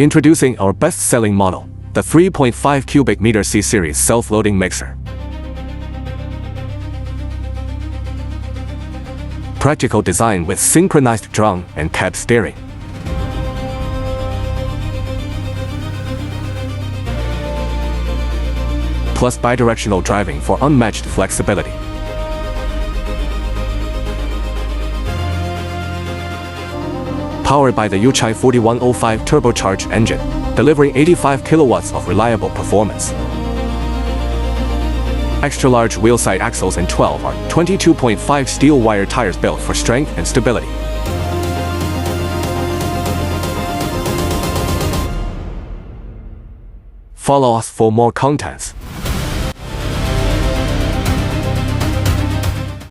Introducing our best-selling model, the 3.5 cubic meter C-Series self-loading mixer. Practical design with synchronized drum and cab steering. Plus bidirectional driving for unmatched flexibility. Powered by the Yuchai 4105 turbocharged engine, delivering 85 kilowatts of reliable performance. Extra-large wheel side axles and 12 or 22.5 steel wire tires built for strength and stability. Follow us for more contents.